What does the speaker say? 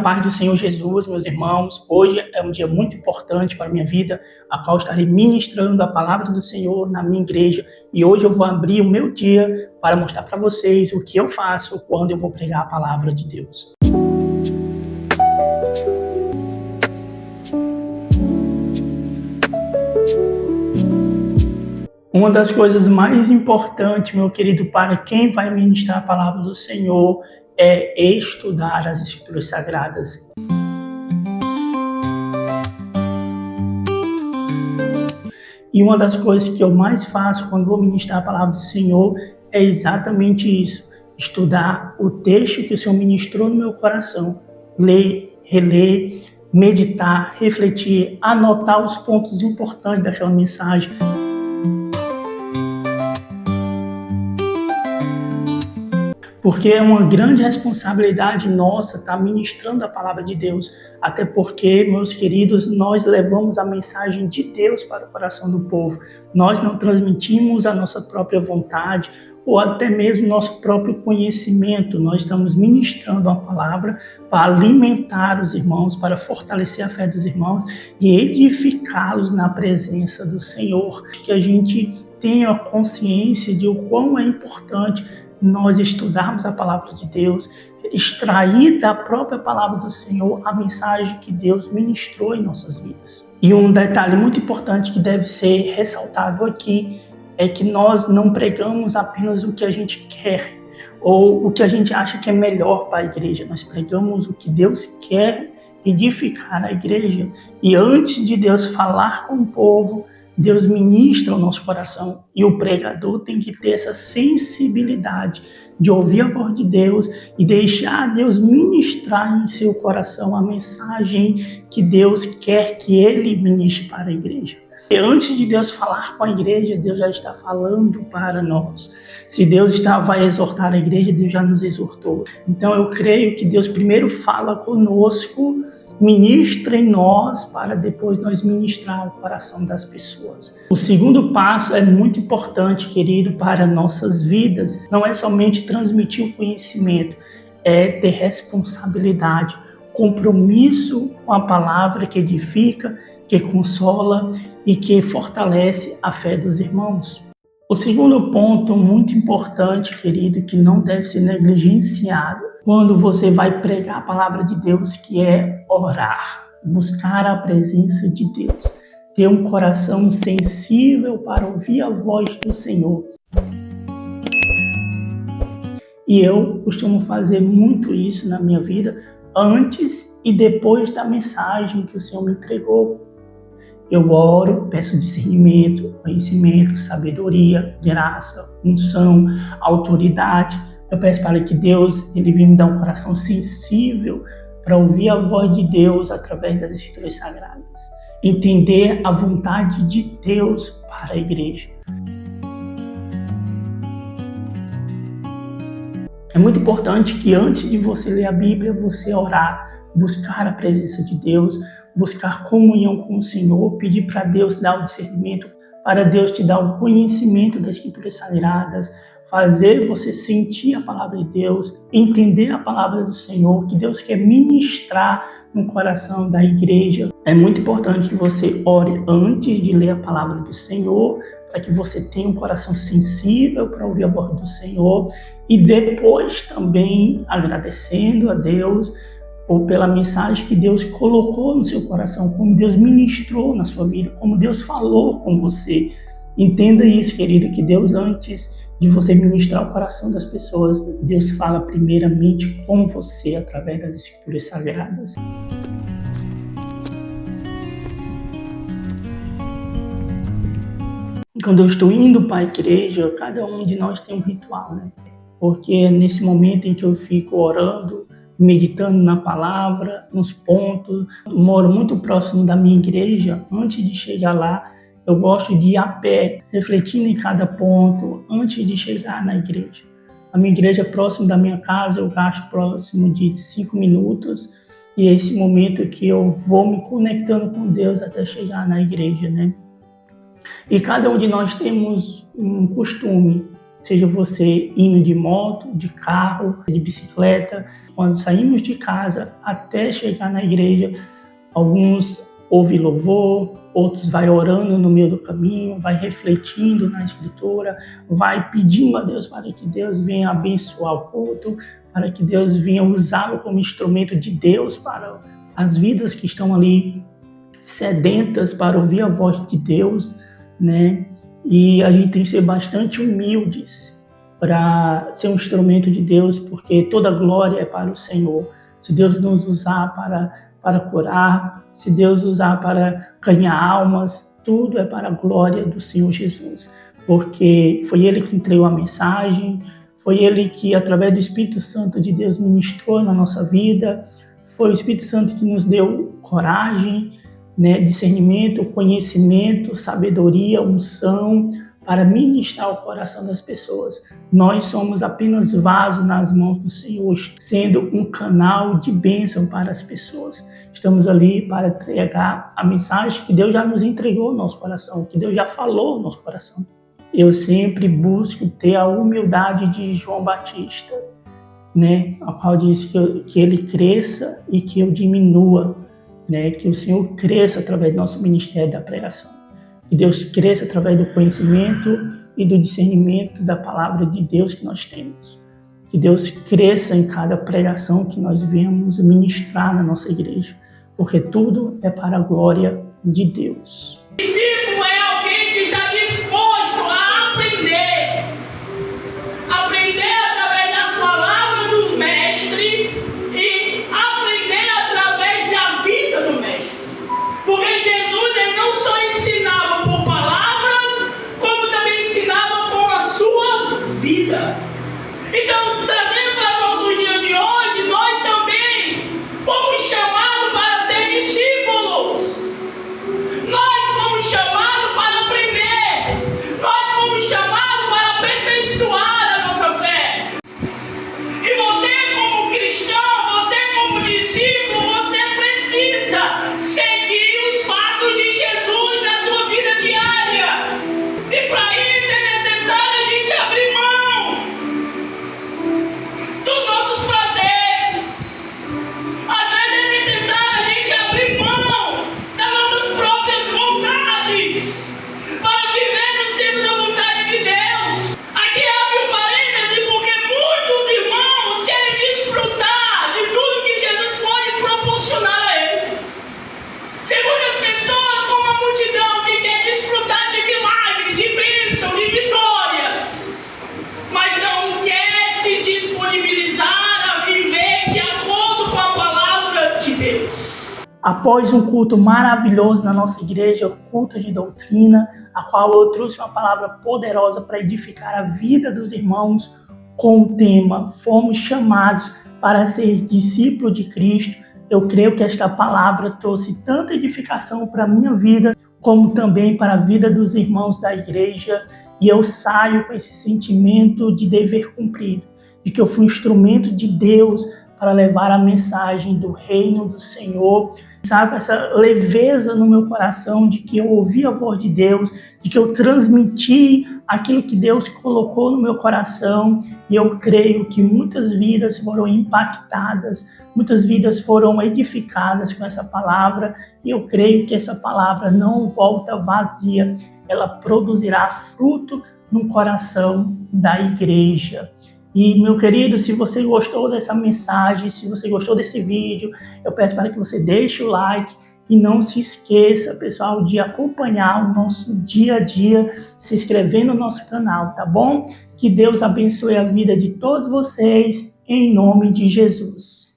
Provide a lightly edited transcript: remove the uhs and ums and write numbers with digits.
A paz do Senhor Jesus, meus irmãos, hoje é um dia muito importante para a minha vida, a qual estarei ministrando a palavra do Senhor na minha igreja. E hoje eu vou abrir o meu dia para mostrar para vocês o que eu faço quando eu vou pregar a palavra de Deus. Uma das coisas mais importantes, meu querido, para quem vai ministrar a palavra do Senhor é estudar as Escrituras Sagradas. E uma das coisas que eu mais faço quando vou ministrar a palavra do Senhor é exatamente isso: estudar o texto que o Senhor ministrou no meu coração, ler, reler, meditar, refletir, anotar os pontos importantes daquela mensagem. Porque é uma grande responsabilidade nossa estar ministrando a palavra de Deus. Até porque, meus queridos, nós levamos a mensagem de Deus para o coração do povo. Nós não transmitimos a nossa própria vontade ou até mesmo nosso próprio conhecimento. Nós estamos ministrando a palavra para alimentar os irmãos, para fortalecer a fé dos irmãos e edificá-los na presença do Senhor. Que a gente tenha consciência de o quão é importante nós estudarmos a palavra de Deus, extrair da própria palavra do Senhor a mensagem que Deus ministrou em nossas vidas. E um detalhe muito importante que deve ser ressaltado aqui é que nós não pregamos apenas o que a gente quer ou o que a gente acha que é melhor para a igreja. Nós pregamos o que Deus quer edificar na igreja. E antes de Deus falar com o povo, Deus ministra o nosso coração e o pregador tem que ter essa sensibilidade de ouvir a voz de Deus e deixar Deus ministrar em seu coração a mensagem que Deus quer que ele ministre para a igreja. E antes de Deus falar com a igreja, Deus já está falando para nós. Se Deus vai exortar a igreja, Deus já nos exortou. Então eu creio que Deus primeiro fala conosco, ministra em nós, para depois nós ministrar o coração das pessoas. O segundo passo é muito importante, querido, para nossas vidas. Não é somente transmitir o conhecimento, é ter responsabilidade, compromisso com a palavra que edifica, que consola e que fortalece a fé dos irmãos. O segundo ponto muito importante, querido, que não deve ser negligenciado quando você vai pregar a palavra de Deus, que é orar, buscar a presença de Deus, ter um coração sensível para ouvir a voz do Senhor. E eu costumo fazer muito isso na minha vida, antes e depois da mensagem que o Senhor me entregou. Eu oro, peço discernimento, conhecimento, sabedoria, graça, unção, autoridade. Eu peço para que Deus ele venha me dar um coração sensível para ouvir a voz de Deus através das Escrituras Sagradas. Entender a vontade de Deus para a igreja. É muito importante que antes de você ler a Bíblia, você orar, buscar a presença de Deus, buscar comunhão com o Senhor, pedir para Deus dar o discernimento, para Deus te dar o conhecimento das Escrituras Sagradas, fazer você sentir a palavra de Deus, entender a palavra do Senhor, que Deus quer ministrar no coração da igreja. É muito importante que você ore antes de ler a palavra do Senhor, para que você tenha um coração sensível para ouvir a voz do Senhor e depois também agradecendo a Deus ou pela mensagem que Deus colocou no seu coração, como Deus ministrou na sua vida, como Deus falou com você. Entenda isso, querido, que Deus, antes de você ministrar o coração das pessoas, Deus fala primeiramente com você através das Escrituras Sagradas. Quando eu estou indo para a igreja, cada um de nós tem um ritual, né? Porque é nesse momento em que eu fico orando, meditando na palavra, nos pontos. Eu moro muito próximo da minha igreja. Antes de chegar lá, eu gosto de ir a pé, refletindo em cada ponto, antes de chegar na igreja. A minha igreja é próximo da minha casa, eu gasto próximo de 5 minutos. E é esse momento que eu vou me conectando com Deus até chegar na igreja, né? E cada um de nós temos um costume. seja você indo de moto, de carro, de bicicleta, quando saímos de casa até chegar na igreja, alguns ouvem louvor, outros vai orando no meio do caminho, vai refletindo na Escritura, vai pedindo a Deus para que Deus venha abençoar o culto, para que Deus venha usá-lo como instrumento de Deus para as vidas que estão ali sedentas para ouvir a voz de Deus, né? E a gente tem que ser bastante humildes para ser um instrumento de Deus, porque toda glória é para o Senhor. Se Deus nos usar para curar, se Deus usar para ganhar almas, tudo é para a glória do Senhor Jesus, porque foi Ele que entregou a mensagem, foi Ele que, através do Espírito Santo de Deus, ministrou na nossa vida, foi o Espírito Santo que nos deu coragem, né, discernimento, conhecimento, sabedoria, unção, para ministrar o coração das pessoas. Nós somos apenas vasos nas mãos do Senhor, sendo um canal de bênção para as pessoas. Estamos ali para entregar a mensagem que Deus já nos entregou no nosso coração, que Deus já falou no nosso coração. Eu sempre busco ter a humildade de João Batista, né, a qual diz que ele cresça e que eu diminua, né, que o Senhor cresça através do nosso ministério da pregação. Que Deus cresça através do conhecimento e do discernimento da palavra de Deus que nós temos. Que Deus cresça em cada pregação que nós venhamos ministrar na nossa igreja, porque tudo é para a glória de Deus. Discípulo é alguém que está disposto a aprender através das palavras do mestre e aprender através da vida do mestre. Porque Jesus ele não só ensinava por palavras, como também ensinava com a sua vida. Então, trazendo para nossos dias de hoje, nós também fomos chamados para ser discípulos. Nós fomos chamados para aprender. Nós fomos chamados para aperfeiçoar a nossa fé. E você como cristão, você como discípulo, você precisa seguir os passos de Jesus na tua vida diária. E para isso é necessário a gente abrir mão dos nossos prazeres. Às vezes é necessário a gente abrir mão das nossas próprias vontades para viver no centro da vontade de Deus. Aqui abre um parêntese porque muitos irmãos querem desfrutar de tudo que Jesus pode proporcionar a ele. Tem muitas pessoas como a multidão que quer desfrutar de milagre, de bênção, de vitórias, mas não quer se disponibilizar a viver de acordo com a palavra de Deus. Após um culto maravilhoso na nossa igreja, o culto de doutrina, a qual eu trouxe uma palavra poderosa para edificar a vida dos irmãos com o tema "Fomos chamados para ser discípulos de Cristo". Eu creio que esta palavra trouxe tanta edificação para a minha vida, como também para a vida dos irmãos da igreja, e eu saio com esse sentimento de dever cumprido, de que eu fui instrumento de Deus para levar a mensagem do reino do Senhor, sabe, essa leveza no meu coração de que eu ouvi a voz de Deus, de que eu transmiti aquilo que Deus colocou no meu coração, e eu creio que muitas vidas foram impactadas, muitas vidas foram edificadas com essa palavra, e eu creio que essa palavra não volta vazia, ela produzirá fruto no coração da igreja. E, meu querido, se você gostou dessa mensagem, se você gostou desse vídeo, eu peço para que você deixe o like e não se esqueça, pessoal, de acompanhar o nosso dia a dia, se inscrever no nosso canal, tá bom? Que Deus abençoe a vida de todos vocês, em nome de Jesus.